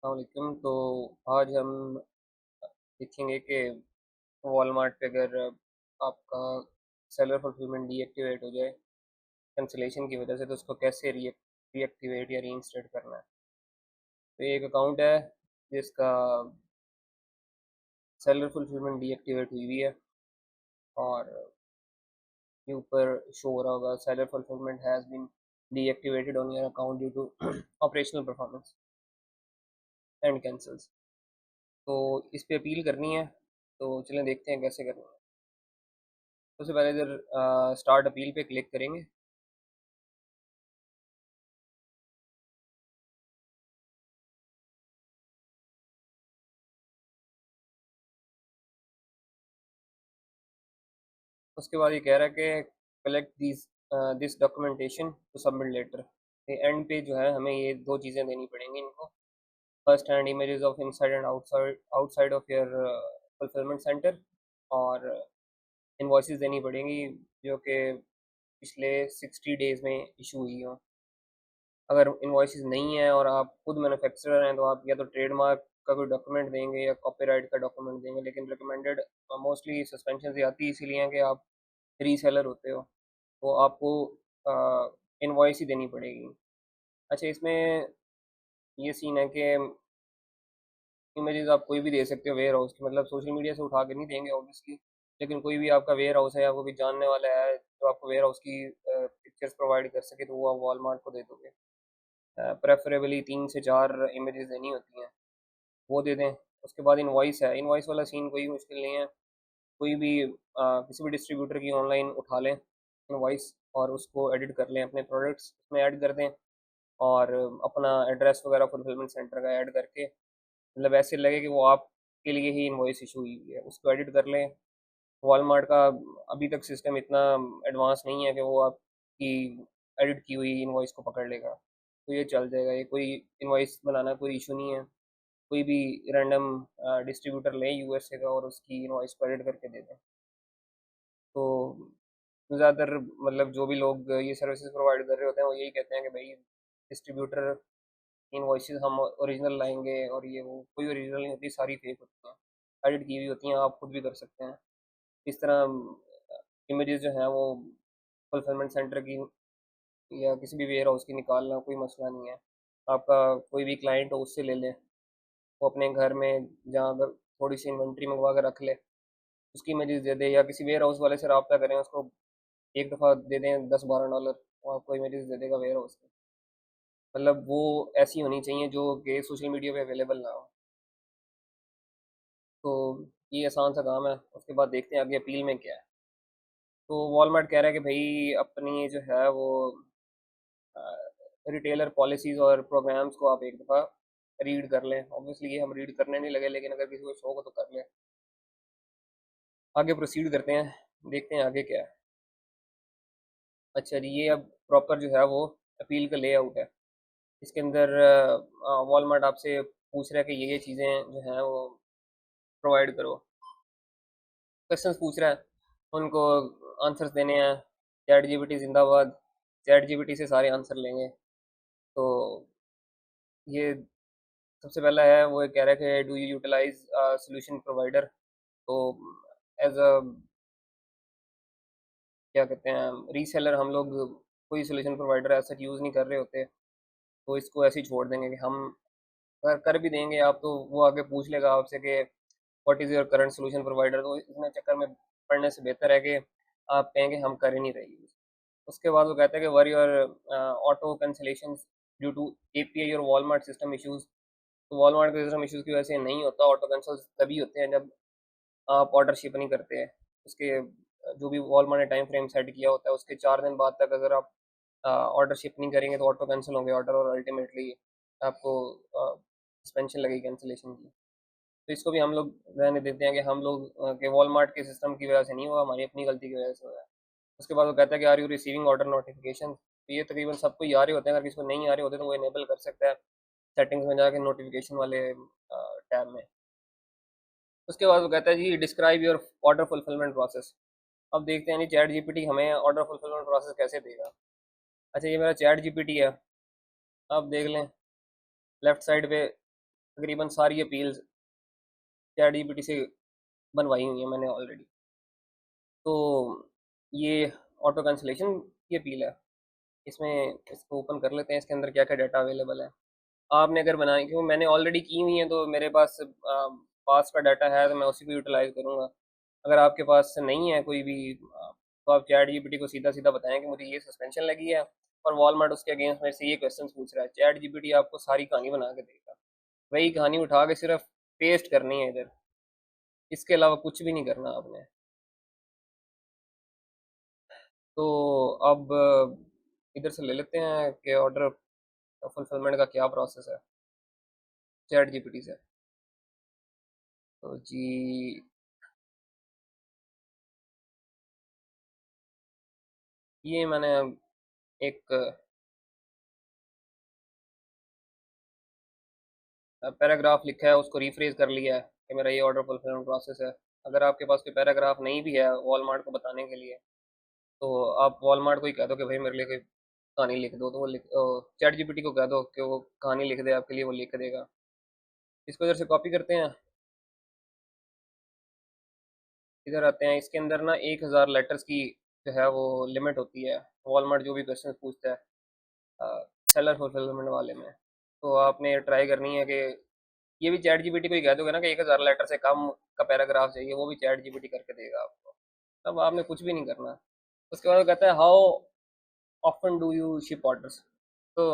वालेकुम। तो आज हम देखेंगे कि वॉलमार्ट पे अगर आपका सेलर फुलफिलमेंट डीएक्टिवेट हो जाए कैंसिलेशन की वजह से, तो उसको कैसे रीएक्टिवेट या रीइंस्टेट करना है। तो ये एक अकाउंट है जिसका सेलर फुलफिलमेंट डीएक्टिवेट हुई हुई है, और ये ऊपर शो हो रहा होगा, seller fulfillment has been deactivated on your account due to operational performance and cancels. तो इस पे अपील करनी है, तो चलें देखते हैं कैसे करनी है। सबसे पहले इधर स्टार्ट अपील पे क्लिक करेंगे। उसके बाद ये कह रहा है कि collect this documentation to submit letter. And पे जो है हमें ये दो चीज़ें देनी पड़ेंगी इनको। First hand images of inside and outside outside of your fulfilment centre, और इनवॉइसेस देनी पड़ेंगी जो कि पिछले 60 डेज में इशू हुई हो। अगर इनवॉइसेस नहीं है और आप खुद मैन्युफैक्चरर हैं, तो आप या तो ट्रेडमार्क का कोई डॉक्यूमेंट देंगे या कॉपीराइट का डॉक्यूमेंट देंगे, लेकिन रिकमेंडेड मोस्टली सस्पेंशन से आती है इसीलिए है कि आप रीसेलर होते हो, तो आपको इनवॉइस ही देनी पड़ेगी। अच्छा, इसमें ये सीन है कि इमेजेस आप कोई भी दे सकते हो वेयर हाउस की, मतलब सोशल मीडिया से उठा के नहीं देंगे ऑब्वियसली, लेकिन कोई भी आपका वेयर हाउस है या कोई भी जानने वाला है जो आपको वेयर हाउस की पिक्चर्स प्रोवाइड कर सके, तो वो आप वॉलमार्ट को दे दोगे। प्रेफरेबली 3 से 4 इमेजेस देनी होती हैं, वो दे दें। उसके बाद इनवॉइस है, इनवॉइस वाला सीन कोई मुश्किल नहीं है। कोई भी किसी भी डिस्ट्रीब्यूटर की ऑनलाइन उठा लें इनवॉइस, और उसको एडिट कर लें, अपने प्रोडक्ट्स उसमें ऐड कर दें, और अपना एड्रेस वगैरह फुलफिलमेंट सेंटर का ऐड करके, मतलब ऐसे लगे कि वो आपके लिए ही इनवॉइस इशू हुई है, उसको एडिट कर लें। वॉलमार्ट का अभी तक सिस्टम इतना एडवांस नहीं है कि वो आपकी एडिट की हुई इनवॉइस को पकड़ लेगा, तो ये चल जाएगा। ये कोई इनवॉइस बनाना कोई इशू नहीं है। कोई भी रैंडम डिस्ट्रीब्यूटर लें यूएसए का और उसकी इनवॉइस को एडिट करके दे दें। तो ज़्यादातर मतलब जो भी लोग ये सर्विसेज प्रोवाइड कर रहे होते हैं वो यही कहते हैं कि भाई डिस्ट्रीब्यूटर इनवॉइसेस हम ओरिजिनल लाएंगे, और ये वो कोई ओरिजिनल नहीं होती, सारी फेक होती हैं, एडिट की हुई होती हैं, आप खुद भी कर सकते हैं। इस तरह इमेजेस जो हैं वो फुलफिलमेंट सेंटर की या किसी भी वेयर हाउस की निकालना कोई मसला नहीं है। आपका कोई भी क्लाइंट हो उससे ले लें, वो अपने घर में जहाँ अगर थोड़ी सी इन्वेंट्री मंगवा कर रख ले, उसकी इमेजेस दे दे, या किसी वेयर हाउस वाले से रब्ता करें, उसको एक दफ़ा दे दें $10-12, वो आपको इमेजेस दे देगा वेयर हाउस की। मतलब वो ऐसी होनी चाहिए जो कि सोशल मीडिया पे अवेलेबल ना हो। तो ये आसान सा काम है। उसके बाद देखते हैं आगे अपील में क्या है। तो वॉलमार्ट कह रहा है कि भाई अपनी जो है वो रिटेलर पॉलिसीज़ और प्रोग्राम्स को आप एक दफ़ा रीड कर लें। ऑब्वियसली ये हम रीड करने नहीं लगे, लेकिन अगर किसी को शौक हो तो कर लें। आगे प्रोसीड करते हैं, देखते हैं आगे क्या है। अच्छा जी, ये अब प्रॉपर जो है वो अपील का लेआउट है। इसके अंदर वॉलमार्ट आपसे पूछ रहा है कि ये चीज़ें जो हैं वो प्रोवाइड करो। क्वेश्चंस पूछ रहा है, उनको आंसर्स देने हैं। चैट जीपीटी जिंदाबाद, चैट जीपीटी से सारे आंसर लेंगे। तो ये सबसे पहला है, वो कह रहा है कि do you utilize solution provider. तो एज अ क्या कहते हैं रीसेलर, हम लोग कोई सोल्यूशन प्रोवाइडर ऐसा यूज़ नहीं कर रहे होते, तो इसको ऐसे ही छोड़ देंगे कि हम अगर कर भी देंगे आप, तो वो आगे पूछ लेगा आपसे कि what is your current solution provider, तो इतने चक्कर में पढ़ने से बेहतर है कि आप कहेंगे हम कर ही नहीं रहे यूज़। उसके बाद वो कहता है कि were your auto cancellation due to API और वॉलमार्ट सिस्टम इश्यूज। तो वॉलमार्ट के सिस्टम इश्यूज की वजह से नहीं होता। ऑटो कैंसिल तभी होते हैं जब आप ऑर्डर शिप नहीं करते हैं। उसके जो भी वॉलमार्ट ने टाइम फ्रेम सेट किया होता है, उसके 4 दिन बाद तक अगर आप ऑर्डर शिप नहीं करेंगे तो ऑटो कैंसिल होंगे ऑर्डर, और अल्टीमेटली आपको सस्पेंशन लगेगी कैंसिलेशन की। तो इसको भी हम लोग रहने देते हैं कि हम लोग के वॉलमार्ट के सिस्टम की वजह से नहीं हुआ, हमारी अपनी गलती की वजह से हुआ है। उसके बाद वो कहता है कि are you receiving order notification. तो ये तकरीबन सबको ही आ रहे होते हैं, अगर किसी को नहीं आ रहे होते तो वो इनेबल कर सकता है सेटिंग्स में जाके नोटिफिकेशन वाले टैब में। उसके बाद वो कहता है जी describe your order fulfillment process. अब देखते हैं जी चैट जीपीटी हमें ऑर्डर फुलफिलमेंट प्रोसेस कैसे देगा। अच्छा, ये मेरा चैट जीपीटी है, आप देख लें लेफ्ट साइड पे तकरीबन सारी अपील्स चैट जीपीटी से बनवाई हुई है मैंने ऑलरेडी। तो ये ऑटो कैंसलेशन की अपील है। इसमें इसको ओपन कर लेते हैं, इसके अंदर क्या क्या डाटा अवेलेबल है। आपने अगर बनाई, क्योंकि मैंने ऑलरेडी की हुई है तो मेरे पास पास का डाटा है तो मैं उसी को यूटिलाइज करूँगा। अगर आपके पास नहीं है कोई भी तो आप चैट जीपीटी को सीधा सीधा बताएं कि मुझे ये सस्पेंशन लगी है और वॉलमार्ट उसके अगेंस्ट मेरे से ये क्वेश्चन पूछ रहा है। चैट जीपीटी आपको सारी कहानी बना के देगा। वही कहानी उठा के सिर्फ पेस्ट करनी है इधर, इसके अलावा कुछ भी नहीं करना आपने। तो अब इधर से ले लेते हैं कि ऑर्डर फुलफिलमेंट का क्या प्रोसेस है चैट जीपीटी से। तो जी, ये मैंने एक पैराग्राफ लिखा है, उसको रिफ्रेज कर लिया है कि मेरा ये ऑर्डर फुलफिलमेंट प्रोसेस है। अगर आपके पास कोई पैराग्राफ नहीं भी है वॉलमार्ट को बताने के लिए, तो आप वॉलमार्ट को ही कह दो कि भाई मेरे लिए कोई कहानी लिख दो, तो वो लिख, चैट जीपीटी को कह दो कि वो कहानी लिख दे आपके लिए, वो लिख देगा। इसको इधर से कॉपी करते हैं, इधर आते हैं। इसके अंदर ना 1000 लेटर्स की जो है वो लिमिट होती है वॉलमार्ट जो भी क्वेश्चन पूछता है सेलर फुलफिलमेंट वाले में। तो आपने ट्राई करनी है कि ये भी चैट जीपीटी को ही कह दोगे ना कि 1000 लेटर से कम का पैराग्राफ चाहिए, वो भी चैट जीपीटी करके देगा आपको। तब आपने कुछ भी नहीं करना। उसके बाद वो कहता है how often do you ship orders. तो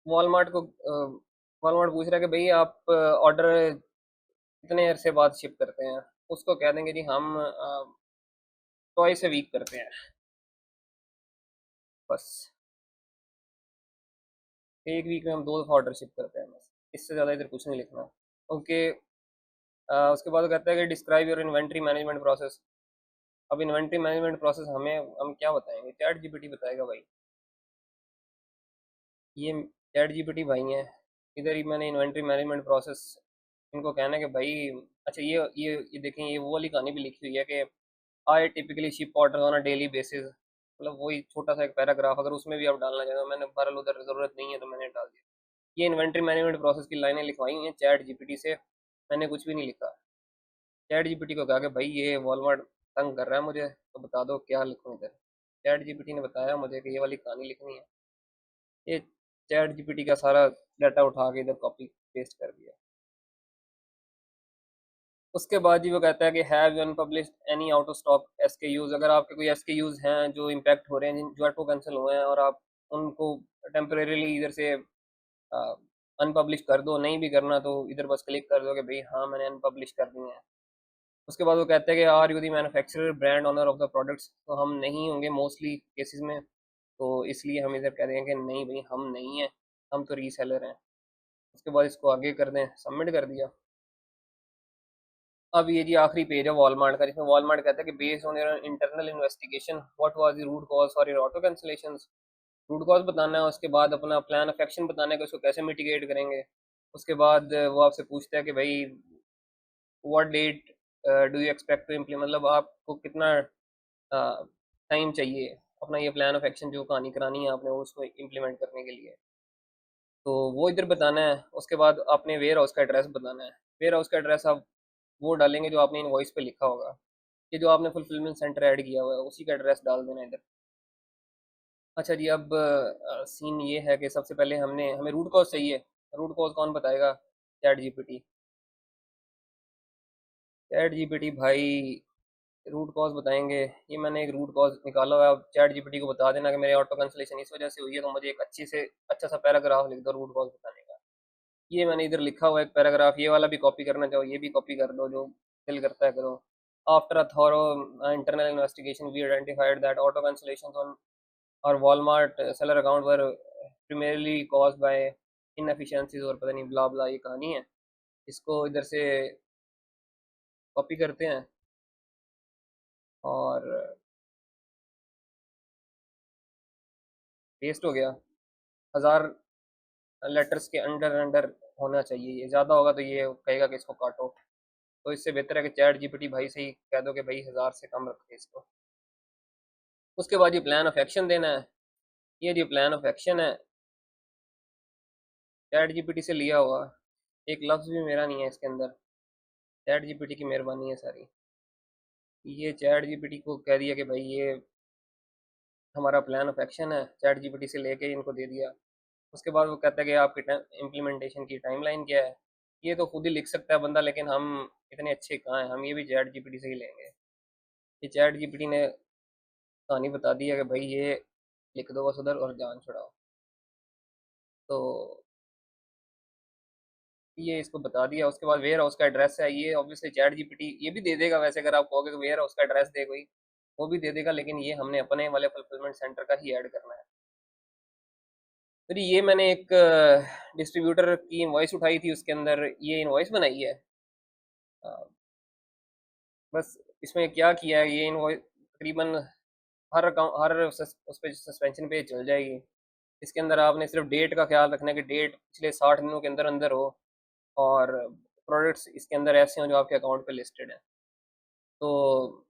वॉलमार्ट को वॉलमार्ट पूछ रहा है कि भाई आप ऑर्डर कितने अरसे बाद शिप करते हैं। उसको कह देंगे जी हम ट्वाइस ए वीक करते हैं, बस एक वीक में हम 2 दफ़ा ऑर्डर शिप करते हैं बस। इससे ज़्यादा इधर कुछ नहीं लिखना। ओके। उसके बाद वो कहता है कि describe your inventory management process. अब इन्वेंट्री मैनेजमेंट प्रोसेस हम क्या बताएंगे, चैट जीपीटी बताएगा भाई। ये चैट जीपीटी भाई हैं। इधर ही मैंने इन्वेंट्री मैनेजमेंट प्रोसेस इनको कहना है कि भाई अच्छा ये देखें, ये वो वाली कहानी भी लिखी हुई है कि I typically ship order on a daily basis. मतलब वही छोटा सा एक पैराग्राफ, अगर उसमें भी आप डालना चाहें तो मैंने बहरहाल उधर ज़रूरत नहीं है तो मैंने डाल दिया। ये इन्वेंट्री मैनेजमेंट प्रोसेस की लाइनें लिखवाई हुई हैं चैट जीपीटी से, मैंने कुछ भी नहीं लिखा। चैट जीपीटी को कहा कि भाई ये वॉलमार्ट तंग कर रहा है मुझे, तो बता दो क्या लिखूं इधर। चैट जीपीटी ने बताया मुझे कि ये वाली कहानी लिखनी है। ये चैट जीपीटी का सारा डाटा उठा के इधर कॉपी पेस्ट कर दिया। उसके बाद ही वो कहता है कि have you unpublished any out of stock SKUs. अगर आपके कोई एसकेयूज हैं जो इम्पैक्ट हो रहे हैं, जो ऑटो कैंसिल हुए हैं, और आप उनको टेम्परेरीली इधर से अनपब्लिश कर दो। नहीं भी करना तो इधर बस क्लिक कर दो कि भाई हाँ मैंने अनपब्लिश कर दिए हैं। उसके बाद वो कहते हैं कि are you the manufacturer brand owner of the products. तो हम नहीं होंगे मोस्टली केसेस में, तो इसलिए हम इधर कह देंगे कि नहीं भाई हम नहीं हैं, हम तो रीसेलर हैं। उसके बाद इसको आगे कर दें, सबमिट कर दिया। अब ये जी आखिरी पेज है वॉलमार्ट का, जिसमें वॉलमार्ट कहता है कि based on your internal investigation what was the root cause for your auto cancellations. Root cause बताना है, उसके बाद अपना प्लान ऑफ एक्शन बताना है कि उसको कैसे मिटिगेट करेंगे। उसके बाद वो आपसे पूछता है कि भाई what date do you expect to implement, मतलब आपको कितना टाइम चाहिए अपना ये प्लान ऑफ एक्शन जो कहानी करानी है आपने, वो उसको इम्प्लीमेंट करने के लिए। तो वो इधर बताना है। उसके बाद आपने वेयर हाउस का एड्रेस बताना है। वेयर हाउस का एड्रेस आप वो डालेंगे जो आपने इनवॉइस पे लिखा होगा, कि जो आपने फुलफिलमेंट सेंटर ऐड किया हुआ है उसी का एड्रेस डाल देना इधर। अच्छा जी, अब सीन ये है कि सबसे पहले हमें रूट कॉज चाहिए। रूट कॉज कौन बताएगा, चैट जीपीटी। चैट जीपीटी भाई रूट कॉज बताएंगे। ये मैंने एक रूट कॉज निकाला हुआ है। अब चैट जीपीटी को बता देना कि मेरे ऑटो कैंसलेशन इस वजह से हुई है, तो मुझे एक अच्छा सा पैराग्राफ लिख दो रूट कॉज बताने का। ये मैंने इधर लिखा हुआ है एक पैराग्राफ। ये वाला भी कॉपी करना चाहो ये भी कॉपी कर दो, जो दिल करता है करो। After a thorough internal investigation we identified that auto cancellation on our Walmart seller account were primarily caused by inefficiencies और पता नहीं ब्ला ब्ला ये कहानी है। इसको इधर से कॉपी करते हैं और पेस्ट हो गया। 1000 लेटर्स के अंडर अंडर होना चाहिए, ये ज़्यादा होगा तो ये कहेगा कि इसको काटो। तो इससे बेहतर है कि चैट जीपीटी भाई से ही कह दो कि भाई 1000 से कम रखे इसको। उसके बाद ये प्लान ऑफ एक्शन देना है। ये जो प्लान ऑफ एक्शन है चैट जीपीटी से लिया हुआ, एक लफ्ज़ भी मेरा नहीं है इसके अंदर। चैट जीपीटी की मेहरबानी है सारी। ये चैट जीपीटी को कह दिया कि भाई ये हमारा प्लान ऑफ एक्शन है, चैट जीपीटी से लेके इनको दे दिया। उसके बाद वो कहता है कि आपकी इम्प्लीमेंटेशन की टाइमलाइन क्या है। ये तो खुद ही लिख सकता है बंदा, लेकिन हम इतने अच्छे कहाँ हैं, हम ये भी चैट जीपीटी से ही लेंगे। ये चैट जीपीटी ने कहानी बता दी है कि भाई ये लिख दो बस उधर और जान छुड़ाओ। तो ये इसको बता दिया। उसके बाद वेयर हाउस का एड्रेस है, ये ऑब्वियसली चैट जीपीटी ये भी दे देगा। वैसे अगर आप कहोगे कि वेयर हाउस का एड्रेस दे कोई, वो भी दे देगा, लेकिन ये हमने अपने वाले फुलफिलमेंट सेंटर का ही ऐड करना है। फिर ये मैंने एक डिस्ट्रीब्यूटर की इनवॉइस उठाई थी, उसके अंदर ये इनवॉइस बनाई है। अ, बस इसमें क्या किया है, ये इनवॉइस तकरीबन हर अकाउंट हर उस पे सस्पेंशन पे चल जाएगी। इसके अंदर आपने सिर्फ डेट का ख्याल रखना है कि डेट पिछले 60 दिनों के अंदर अंदर हो, और प्रोडक्ट्स इसके अंदर ऐसे हों जो आपके अकाउंट पे लिस्टेड हैं। तो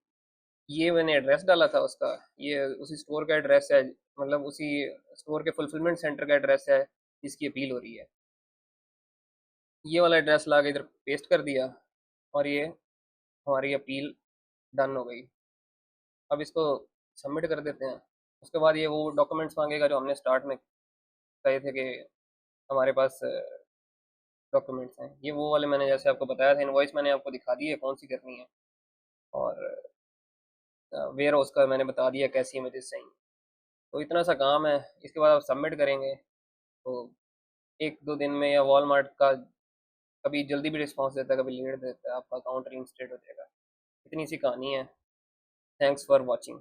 ये मैंने एड्रेस डाला था उसका, ये उसी स्टोर का एड्रेस है, मतलब उसी स्टोर के फुलफिलमेंट सेंटर का एड्रेस है जिसकी अपील हो रही है। ये वाला एड्रेस ला के इधर पेस्ट कर दिया, और ये हमारी अपील डन हो गई। अब इसको सबमिट कर देते हैं। उसके बाद ये वो डॉक्यूमेंट्स मांगेगा जो हमने स्टार्ट में कहे थे कि हमारे पास डॉक्यूमेंट्स हैं। ये वो वाले मैंने जैसे आपको बताया था, इनवॉइस मैंने आपको दिखा दी है कौन सी करनी है, और वेयर हाउस का मैंने बता दिया कैसी इमेजेस चाहिए। तो इतना सा काम है। इसके बाद आप सबमिट करेंगे तो एक दो दिन में, या वॉलमार्ट का कभी जल्दी भी रिस्पॉन्स देता है, कभी लेट देता है, आपका अकाउंट रीइंस्टेट हो जाएगा। इतनी सी कहानी है। Thanks for watching.